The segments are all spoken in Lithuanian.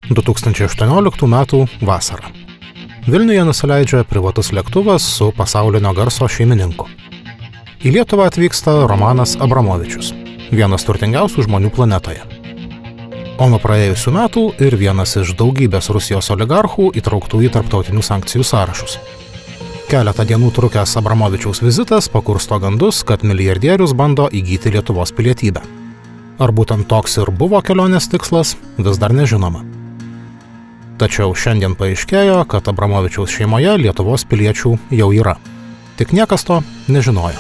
2018 m. vasarą. Vilniuje nusileidžia privatus lėktuvas su pasaulinio garso šeimininku. Į Lietuvą atvyksta Romanas Abramovičius, vienas turtingiausių žmonių planetoje. O nuo praėjusių metų ir vienas iš daugybės Rusijos oligarchų įtrauktų į tarptautinių sankcijų sąrašus. Keletą dienų trukęs Abramovičiaus vizitas pakursto gandus, kad milijardierius bando įgyti Lietuvos pilietybę. Ar būtent toks ir buvo kelionės tikslas, vis dar nežinoma. Tačiau šiandien paaiškėjo, kad Abramovičiaus šeimoje Lietuvos piliečių jau yra. Tik niekas to nežinojo.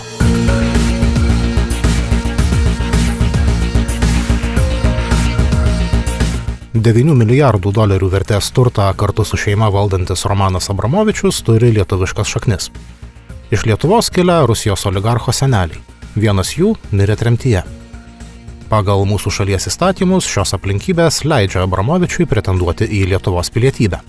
$9 milijardų vertės turtą kartu su šeima valdantis Romanas Abramovičius turi lietuviškas šaknis. Iš Lietuvos kilę Rusijos oligarcho seneliai. Vienas jų mirė tremtyje. Pagal mūsų šalies įstatymus šios aplinkybės leidžia Abramovičiui pretenduoti į Lietuvos pilietybę.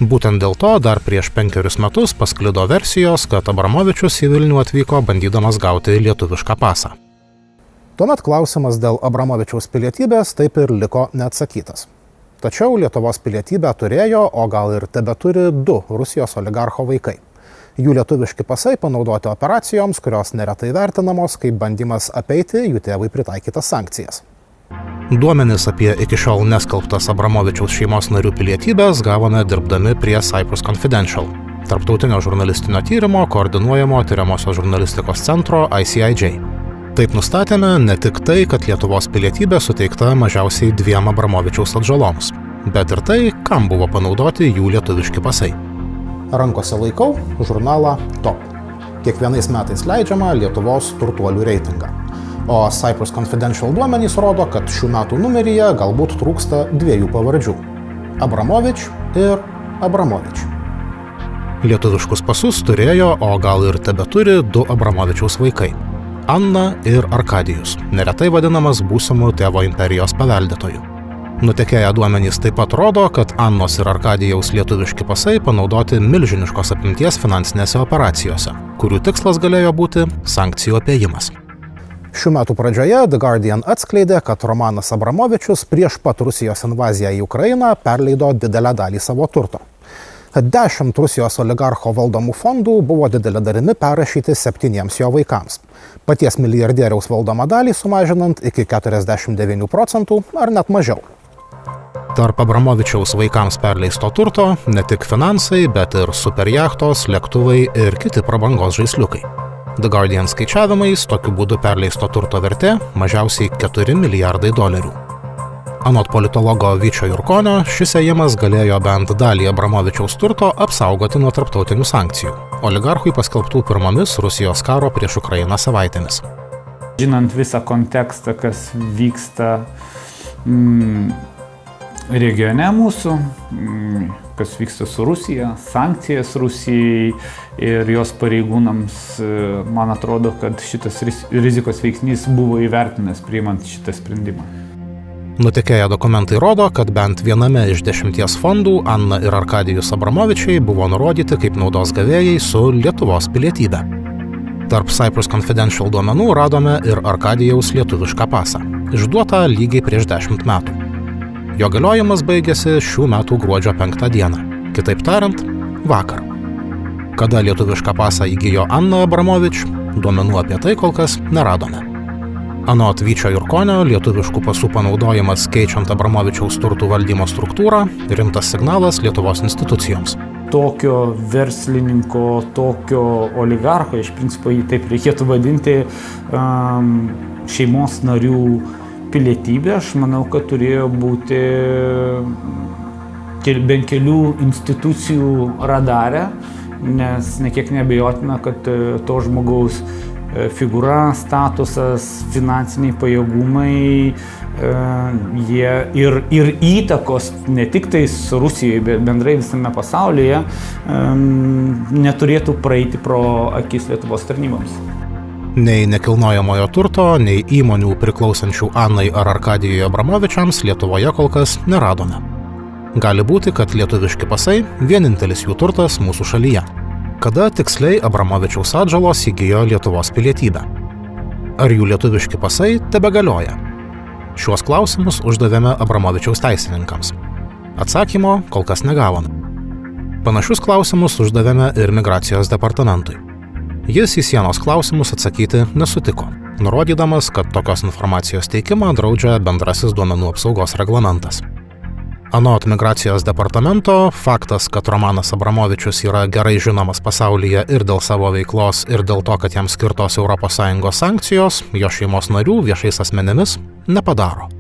Būtent dėl to dar prieš 5 metus pasklido versijos, kad Abramovičius į Vilnių atvyko bandydamas gauti lietuvišką pasą. Tuomet klausimas dėl Abramovičiaus pilietybės taip ir liko neatsakytas. Tačiau Lietuvos pilietybę turėjo, o gal ir tebeturi 2 Rusijos oligarcho vaikai. Jų lietuviški pasai panaudoti operacijoms, kurios neretai vertinamos kaip bandymas apeiti jų tėvui pritaikytas sankcijas. Duomenis apie iki šiol neskelbtas Abramovičiaus šeimos narių pilietybės gavome dirbdami prie Cyprus Confidential, tarptautinio žurnalistinio tyrimo koordinuojamo tyriamosios žurnalistikos centro ICIJ. Taip nustatėme ne tik tai, kad Lietuvos pilietybė suteikta mažiausiai 2 Abramovičiaus atžaloms, bet ir tai, kam buvo panaudoti jų lietuviški pasai. Rankose laikau žurnalą Top. Kiekvienais metais leidžiama Lietuvos turtuolių reitingą. O Cyprus Confidential duomenys rodo, kad šių metų numeryje galbūt trūksta 2 pavardžių – Abramovič ir Abramovič. Lietuviškus pasus turėjo, o gal ir tebeturi 2 Abramovičiaus vaikai – Anna ir Arkadijus, neretai vadinamas būsimų tėvo imperijos paveldėtojų. Nutekėję duomenys taip pat rodo, kad Annos ir Arkadijaus lietuviški pasai panaudoti milžiniškos apimties finansinėse operacijose, kurių tikslas galėjo būti sankcijų apėjimas. Šių metų pradžioje The Guardian atskleidė, kad Romanas Abramovičius prieš pat Rusijos invaziją į Ukrainą perleido didelę dalį savo turto. 10 Rusijos oligarcho valdomų fondų buvo didelė dalimi perrašyti 7 jo vaikams. Paties milijardieriaus valdomą dalį sumažinant iki 49% ar net mažiau. Tarp Abramovičiaus vaikams perleisto turto ne tik finansai, bet ir superjachtos, lėktuvai ir kiti prabangos žaisliukai. The Guardian skaičiavimais tokiu būdu perleisto turto vertė mažiausiai $4 milijardai. Anot politologo Vyčio Jurkonio, šis ėjimas galėjo bent dalį Abramovičiaus turto apsaugoti nuo tarptautinių sankcijų, oligarchui paskelbtų pirmomis Rusijos karo prieš Ukrainą savaitėmis. Žinant visą kontekstą, kas vyksta regione mūsų, kas vyksta su Rusija, sankcijas Rusijai ir jos pareigūnams, man atrodo, kad šitas rizikos veiksnys buvo įvertinęs priimant šitą sprendimą. Nutekėję dokumentai rodo, kad bent viename iš 10 fondų Anna ir Arkadijus Abramovičiai buvo nurodyti kaip naudos gavėjai su Lietuvos pilietybė. Tarp Cyprus Confidential duomenų radome ir Arkadijaus lietuvišką pasą, išduotą lygiai prieš 10 metų. Jo galiojimas baigėsi šių metų gruodžio 5 dieną, kitaip tariant, vakar. Kada lietuvišką pasą įgijo Anna Abramovič, duomenų apie tai kol kas neradome. Anot Vyčio Jurkonio, lietuviškų pasų panaudojimas keičiant Abramovičiaus turtų valdymo struktūrą rimtas signalas Lietuvos institucijoms. Tokio verslininko, tokio oligarcho, iš principo jį taip reikėtų vadinti, šeimos narių pilietybė, aš manau, kad turėjo būti bent kelių institucijų radare, nes nekiek neabejotina, kad to žmogaus figūra, statusas, finansiniai pajėgumai, jie ir įtakos ne tik tais Rusijoje, bet bendrai visame pasaulyje neturėtų praeiti pro akis Lietuvos tarnyboms. Nei nekilnojamojo turto, nei įmonių priklausančių Annai ar Arkadijui Abramovičiams Lietuvoje kol kas neradome. Gali būti, kad lietuviški pasai vienintelis jų turtas mūsų šalyje. Kada tiksliai Abramovičiaus atžalos įgijo Lietuvos pilietybę? Ar jų lietuviški pasai tebegalioja? Šiuos klausimus uždavėme Abramovičiaus teisininkams. Atsakymo kol kas negavome. Panašius klausimus uždavėme ir migracijos departamentui. Jis į sienos klausimus atsakyti nesutiko, nurodydamas, kad tokios informacijos teikimą draudžia bendrasis duomenų apsaugos reglamentas. Anot migracijos departamento, faktas, kad Romanas Abramovičius yra gerai žinomas pasaulyje ir dėl savo veiklos, ir dėl to, kad jam skirtos ES sankcijos, jo šeimos narių viešais asmenimis nepadaro.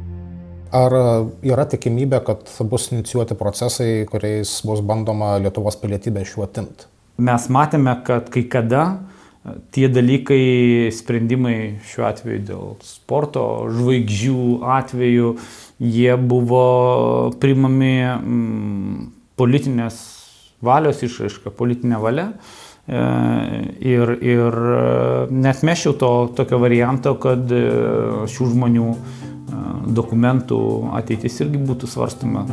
Ar yra tikimybė, kad bus inicijuoti procesai, kuriais bus bandoma Lietuvos pilietybę iš jų atimti? Mes matėme, kad kai kada tie dalykai, sprendimai šiuo atveju dėl sporto žvaigždžių atveju, jie buvo priimami politinės valios išraiška, politinė valia. Ir neatmesčiau tokio varianto, kad šių žmonių dokumentų ateitis irgi būtų svarstoma.